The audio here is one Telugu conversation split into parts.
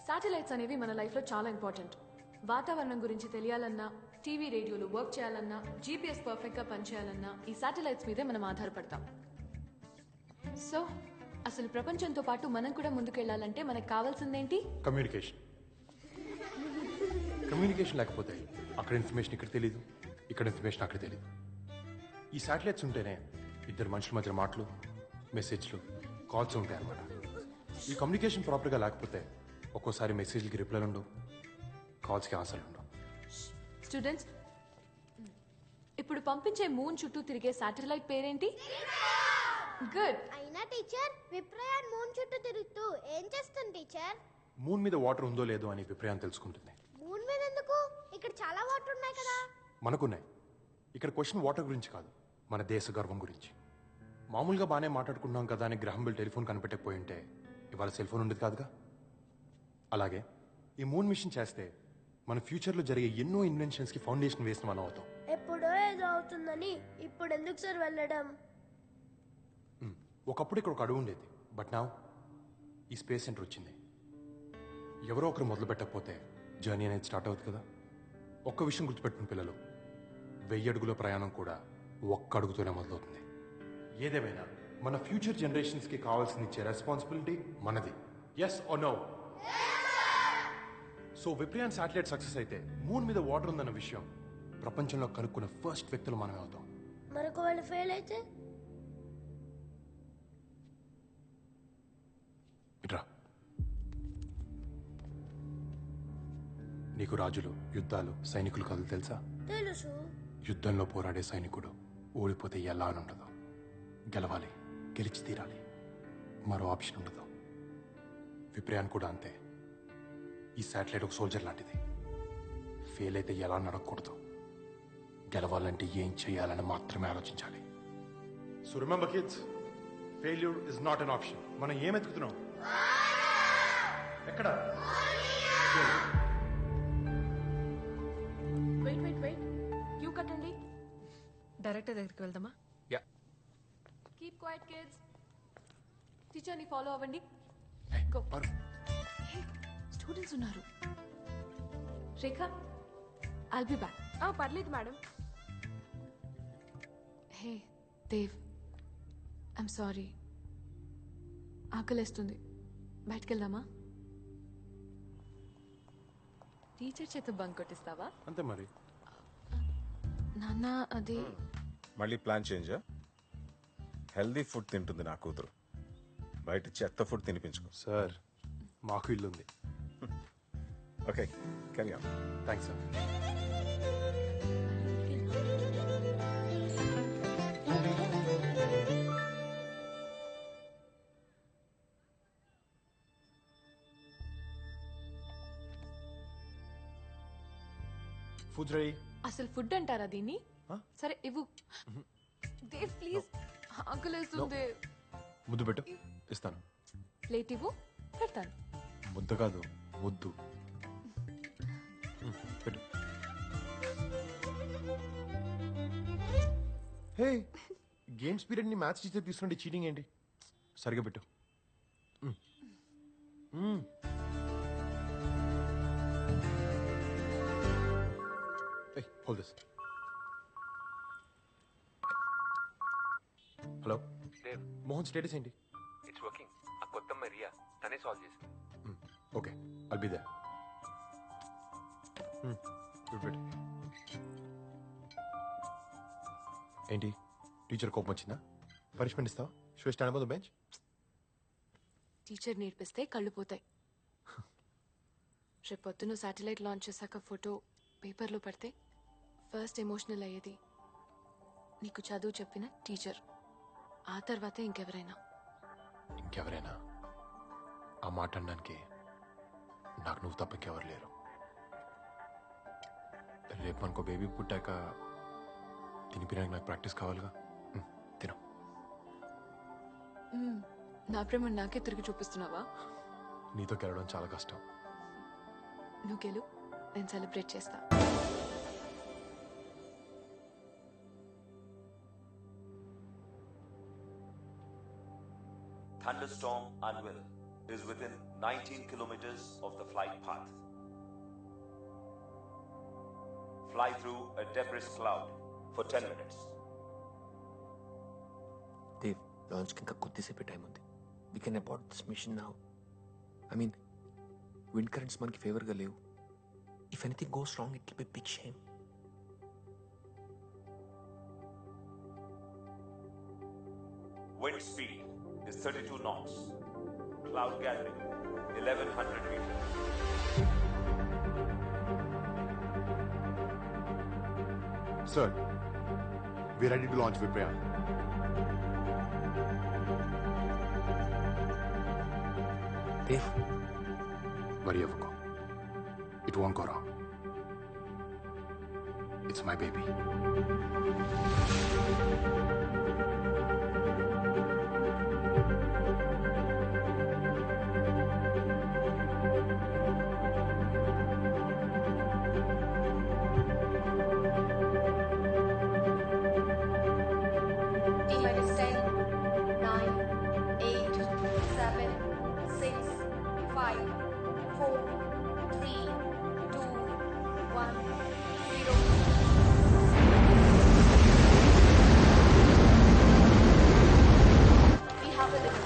శాటిలైట్స్ అనేవి మన లైఫ్లో చాలా ఇంపార్టెంట్. వాతావరణం గురించి తెలియాలన్నా, టీవీ రేడియోలు వర్క్ చేయాలన్నా, జీపీఎస్ పర్ఫెక్ట్గా పనిచేయాలన్నా ఈ శాటిలైట్స్ మీదే మనం ఆధారపడతాం. సో అసలు ప్రపంచంతో పాటు మనం కూడా ముందుకెళ్లాలంటే మనకు కావాల్సిందేంటి? కమ్యూనికేషన్. కమ్యూనికేషన్ లేకపోతే అక్కడ ఇన్ఫర్మేషన్ ఇక్కడ తెలీదు, ఇక్కడ ఇన్ఫర్మేషన్ అక్కడ తెలీదు. ఈ శాటిలైట్స్ ఉంటేనే ఇద్దరు మనుషుల మధ్య మాటలు, మెసేజ్లు, కాల్స్ ఉంటాయి అన్నమాట. ఈ కమ్యూనికేషన్ ప్రాపర్గా లేకపోతే ఒక్కోసారి మెసేజ్లకి రిప్లైలు ఉండవు, కాల్స్కి ఆన్సర్లు ఉండవు. స్టూడెంట్స్, ఇప్పుడు పంపించే మూన్ చుట్టూ తిరిగే శాటిలైట్ పేరేంటి? గుడ్. అయినా టీచర్, విప్రయాన్ మూన్ చుట్టూ తిరుగుతూ ఏం చేస్తుంది టీచర్? మూన్ మీద వాటర్ ఉందో లేదో అని విప్రయాన్ని తెలుసుకుంటుంది. మూన్ మీద ఎందుకు? ఇక్కడ చాలా వాటర్ ఉన్నాయి కదా. మనకున్నాయి. ఇక్కడ క్వశ్చన్ వాటర్ గురించి కాదు, మన దేశ గర్వం గురించి. మామూలుగా బాగానే మాట్లాడుకుంటున్నాం కదా అని గ్రహం బెల్ టెలిఫోన్ కనిపెట్టకపోయి ఉంటే ఇవాళ సెల్ ఫోన్ ఉండేది కాదుగా. అలాగే ఈ మూన్ మిషన్ చేస్తే మన ఫ్యూచర్లో జరిగే ఎన్నో ఇన్వెన్షన్స్కి ఫౌండేషన్ వేసిన మనం అవుతాం. ఎప్పుడో ఏదో అవుతుందని ఇప్పుడు ఎందుకు సార్ వెళ్ళడం? ఒకప్పుడు ఇక్కడ ఒక అడుగు ఉండేది, బట్ నా ఈ స్పేస్ సెంటర్ వచ్చింది. ఎవరో ఒకరు మొదలు పెట్టకపోతే జర్నీ అనేది స్టార్ట్ అవుతుంది కదా. ఒక్క విషయం గుర్తుపెట్టుకుని పిల్లలు, 1000 అడుగుల ప్రయాణం కూడా ఒక్క అడుగుతోనే మొదలవుతుంది. ఏదేమైనా మన ఫ్యూచర్ జనరేషన్స్కి కావాల్సింది ఇచ్చే రెస్పాన్సిబిలిటీ మనది. Yes or no? So Viprayan satellite success అయితే మూన్ మీద వాటర్ ఉందన్న విషయం ప్రపంచంలో కనుక్కున్న ఫస్ట్ వ్యక్తులు మనమే అవుతాం. మరొక వాళ్ళు ఫెయిల్ అయితే? ఇట్రా. నీకు రాజులు, యుద్ధాలు, సైనికులు కథలు తెలుసా? తెలుసు. యుద్ధంలో పోరాడే సైనికుడు ఓడిపోతే ఎలా అని ఉండదు, గెలవాలి, గెలిచి తీరాలి, మరో ఆప్షన్ ఉండదు. విప్రయాన్ కూడా అంతే. ఈ శాటిలైట్ ఒక సోల్జర్ లాంటిది. ఫెయిల్ అయితే ఎలా నడకూడదు, గెలవాలంటే ఏం చేయాలని మాత్రమే ఆలోచించాలి. So remember kids, failure is not an option. మనం ఏం ఎత్తుకుతున్నాం? ఎక్కడ? వెయిట్ వెయిట్ వెయిట్, క్యూ కట్టండి. డైరెక్టర్ దగ్గరికి వెళ్దామా? యా. Keep quiet kids. టీచర్ని ఫాలో అవ్వండి. గో. స్టూడెంట్స్ ఉన్నారు. Rekha, I'll be back. పర్లేదు madam. Hey Dev, I'm sorry. ఆకలేస్తుంది, బయటికి వెళ్దామా? టీచర్ చేత బంక్ కొట్టిస్తావా? అంతే మరి. నాన్న అది మళ్ళీ ప్లాన్ చేంజా? హెల్దీ ఫుడ్ తింటుంది నా కూతురు, బయట చెత్త ఫుడ్ తినిపించుకో. సార్, మాకు ఇల్లు ఉంది. Okay, carry on. Thanks sir. Food ready. అసలు ఫుడ్ అంటారా దీన్ని? సరే ఇవ్వు. దేవ్ ప్లీజ్, ఆకలేస్తుంది. ముద్దు పెట్టు, ఇస్తాను. ప్లేట్ ఇవ్వు, పెడతాను. ముద్ద కాదు, ముద్దు పెట్టు. హే, గేమ్స్ పీరియడ్ ని మ్యాథ్స్ టీచర్ తీసుకుంటే చీటింగ్ ఏంటి? సరిగా పెట్టు. Hold this. Hello Dev, Mohan, status ఏంటి? It's working. ఆ కొత్త రియా తనే సాల్వ్ చేసింది. Okay, I'll be there. Good bit. ఏంటి, టీచర్ కోపం వచ్చిందా? పనిష్మెంట్ ఇస్తావా? So stand up on the bench. Teacher నేర్పిస్తే కళ్ళు పోతాయి. రేపు పొద్దున శాటిలైట్ లాంచ్ చేశాక ఫోటో పేపర్లో పడితే ఫస్ట్ ఎమోషనల్ అయ్యేది నీకు చదువు చెప్పిన టీచర్, ఆ తర్వాతే ఇంకెవరైనా. ఇంకెవరైనా? ఆ మాట అనడానికి నాకు నువ్వు తప్ప ఇంకెవరు లేరు. రేపు మనకు బేబీ పుట్టాక తినిపించడానికి నాకు ప్రాక్టీస్ కావాలిగా. తిను. నా ప్రేమ నాకే తిరిగి చూపిస్తున్నావా? నీతో గెలవడం చాలా కష్టం. నువ్వు గెలు, నేను సెలబ్రేట్ చేస్తా. Thunderstorm Unwell. is within 19 kilometers of the flight path. Fly through a debris cloud for 10 minutes. Dev లాంచ్కి ఇంకా కొద్దిసేపే టైం ఉంది. We can abort this mission now. I mean wind currents మనకి ఫేవర్గా లేవు. If anything goes wrong it will be big shame. Wind speed is 32 knots. Cloud gathering 1100 meters. Sir, we're ready to launch Viprayan. Dev Worry avako. It won't go wrong. It's my baby. T-minus 10, 9, 8, 7, 6, 5, 4, 3, 2, 1, 0. We have a limit.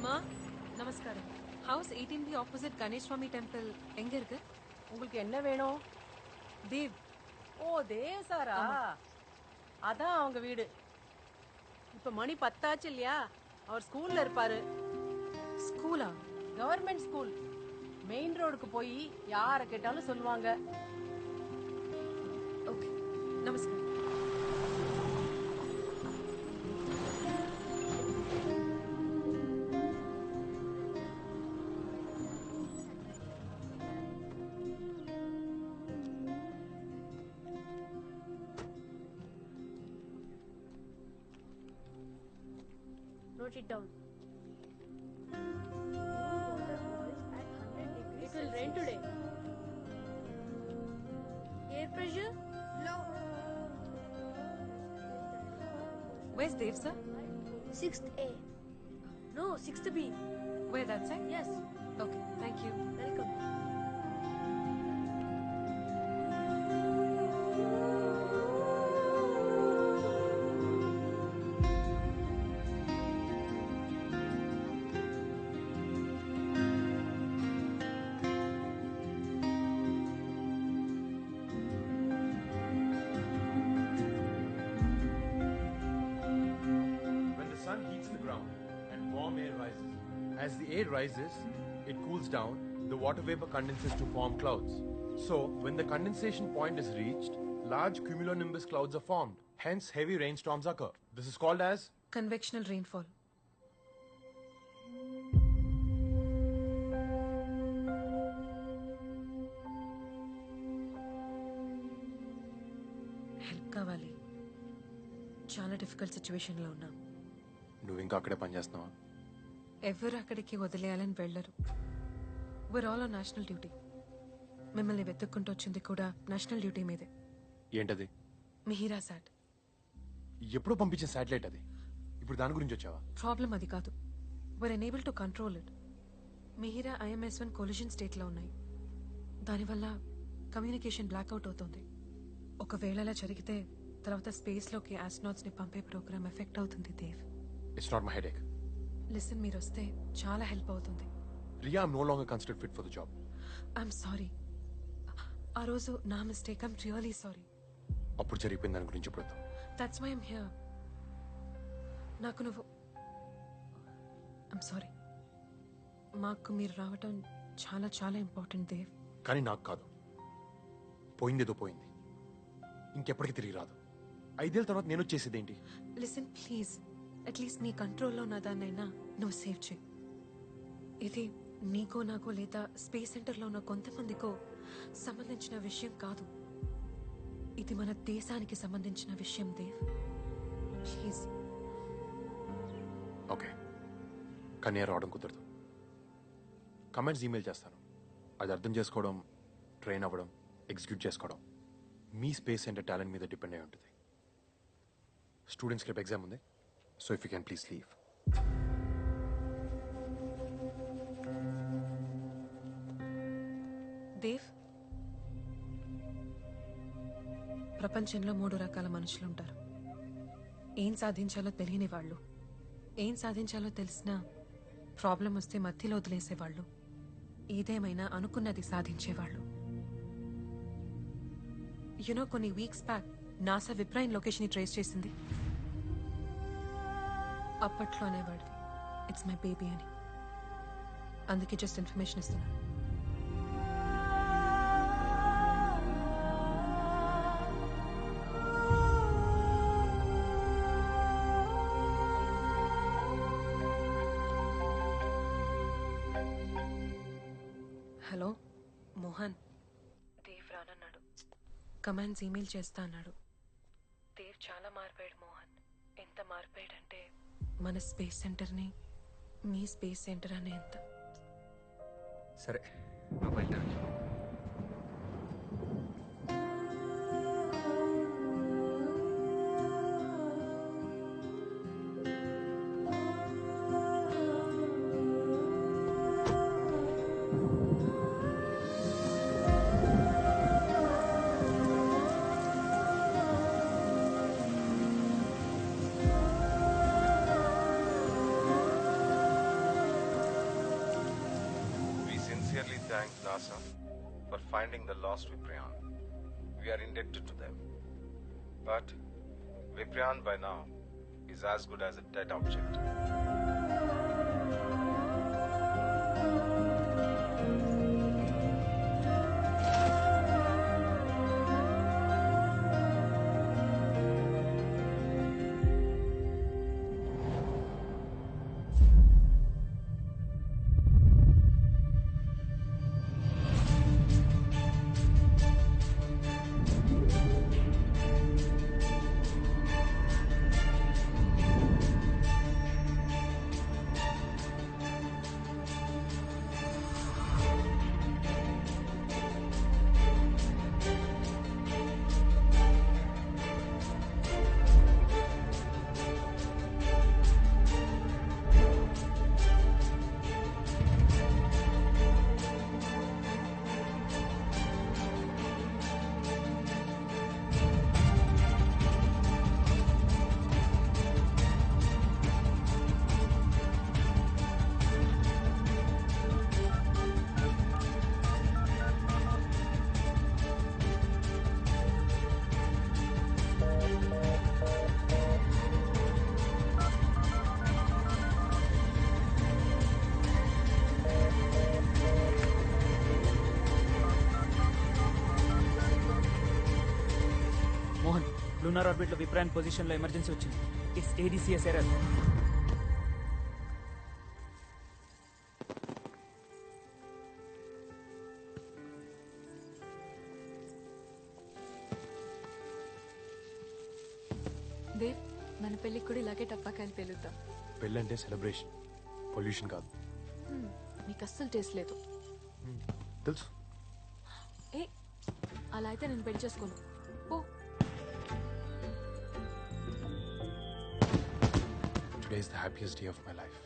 மா நமஸ்காரம். ஹவுஸ் 18B ஆப்போசிட் கணேஷ் சுவாமி டெம்பிள் எங்க இருக்கு? உங்களுக்கு என்ன வேணும்? தேவ். ஓ தேவ் சாரா, அதான் அவங்க வீடு. இப்ப மணி 10 ஆச்சு இல்லையா? அவர் ஸ்கூல்ல இருப்பாரு. ஸ்கூலா? Government school. மெயின் ரோடுக்கு போய் யார கேட்டாலும் சொல்லுவாங்க. ஓகே நமஸ்காரம். Note it down. It will rain today. Air pressure low. Where's Dev sir? 6th A. No, 6th B. Where that side? Yes. Okay, thank you. Welcome. When the sun heats the ground and warm air rises, as the air rises, it cools down, the water vapor condenses to form clouds. So, when the condensation point is reached, large cumulonimbus clouds are formed. Hence, heavy rainstorms occur. This is called as Convectional rainfall. Help కావాలి. చాలా డిఫికల్ట్ సిచ్యువేషన్లో ఉన్నా. నువ్వు ఇంకా అక్కడే పనిచేస్తున్నావా? ఎవరు అక్కడికి వదిలేయాలని వెళ్ళరు. we're all on national duty. మిమ్మల్ని వెతుక్కుంటూ వచ్చింది కూడా నేషనల్ డ్యూటీ మీదే. ఏంటది? మిహిరా సాట్. ఎప్పుడో పంపించిన శాటిలైట్ అది. ఇప్పుడు దాని గురించి వచ్చావా? ప్రాబ్లం అది కాదు. We're unable to control it. Mihira IMS-1 collision స్టేట్లో ఉన్నాయి. దానివల్ల కమ్యూనికేషన్ బ్లాక్అవుట్ అవుతుంది. ఒకవేళ అలా జరిగితే తర్వాత స్పేస్లోకి ఆస్ట్రోనాట్స్ని పంపే ప్రోగ్రామ్ ఎఫెక్ట్ అవుతుంది Dev. It's not my headache. Listen, మీరు వస్తే చాలా హెల్ప్ అవుతుంది. Riya, I'm no longer considered fit for the job. I'm sorry. ఆ రోజు నా మిస్టేక్. I'm really sorry. అప్పుడు జరిగిపోయిన దాని గురించి ఇప్పుడు దట్స్ వై ఐమ్ హియర్. నాకు నువ్వు ఐమ్ సారీ. మాకు మీరు రావటం చాలా చాలా ఇంపార్టెంట్ దేవ్. కానీ నాకు కాదు. పోయిందేదో పోయింది, ఇంకెప్పటికీ తిరిగి రాదు. 5 ఏళ్ళ తర్వాత నేను వచ్చేసేది ఏంటి? లిసన్ ప్లీజ్, అట్లీస్ట్ నీ కంట్రోల్లో ఉన్న దాన్నైనా నువ్వు సేవ్ చేయి. ఇది నీకో నాకో లేదా స్పేస్ సెంటర్లో ఉన్న కొంతమందికో సంబంధించిన విషయం కాదు. ఇది మన దేశానికి సంబంధించిన విషయం దేవ్. ప్లీజ్. ఓకే, కానీ నేను రావడం కుదరదు. కమెంట్స్ ఈమెయిల్ చేస్తాను. అది అర్థం చేసుకోవడం, ట్రైన్ అవ్వడం, ఎగ్జిక్యూట్ చేసుకోవడం మీ స్పేస్ సెంటర్ టాలెంట్ మీద డిపెండ్ అయి ఉంటుంది. స్టూడెంట్స్కి రేపు ఎగ్జామ్ ఉంది, so if you can please leave. Dev, ప్రపంచంలో 3 రకాల మనుషులు ఉంటారు. ఏం సాధించాలో తెలియని వాళ్ళు, ఏం సాధించాలో తెలిసినా ప్రాబ్లం వస్తే మధ్యలో వదిలేసేవాళ్ళు, ఏదేమైనా అనుకున్నది సాధించేవాళ్ళు. యునో, కొన్ని వీక్స్ బ్యాక్ నాసా విప్రాయిన్ లొకేషన్ ట్రేస్ చేసింది. అప్పట్లో అనేవాడివి ఇట్స్ మై బేబీ అని. అందుకే జస్ట్ ఇన్ఫర్మేషన్ ఇస్తున్నాను. హలో మోహన్. దేవ్ రానన్నాడు. కమాండ్స్ ఈమెయిల్ చేస్తా అన్నాడు. దేవ్ చాలా మారిపోయాడు మోహన్. ఎంత మారిపోయాడంటే మన స్పేస్ సెంటర్ని మీ స్పేస్ సెంటర్ అనే ఎంత. సరే, నువ్వు బయలుదేరు. We sincerely thank NASA for finding the lost Viprayan. We are indebted to them. But Viprayan by now is as good as a dead object. Mohan, lunar ఆర్బిట్లో విప్రాన్ పొజిషన్లో ఎమర్జెన్సీ వచ్చింది. It's ADCS error. దేవ్, మన పెళ్ళికి కూడా ఇలాగే టపాకాయలు పేలుద్దాం. పెళ్ళంటే సెలబ్రేషన్, పొల్యూషన్ కాదు. మీకు అస్సలు టేస్ట్ లేదు. తెలుసు. ఏ అలా అయితే నేను పెళ్లి చేసుకోను. ఓ Today is the happiest day of my life.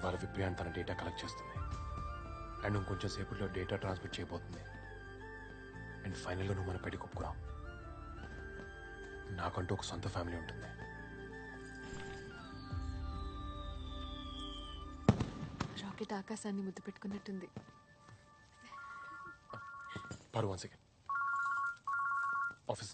ఇవాళ విప్రియాన్ తన డేటా కలెక్ట్ చేస్తుంది అండ్ ఇంకొంచెం సేపట్లో డేటా ట్రాన్స్మిట్ చేయబోతుంది అండ్ ఫైనల్గా నువ్వు మన పెళ్లి ఒప్పుకున్నావు. నాకంటూ ఒక సొంత ఫ్యామిలీ ఉంటుంది. రాకెట్ ఆకాశాన్ని ముద్దు పెట్టుకున్నట్టుంది. పారు 1 సెకండ్ ఆఫీస్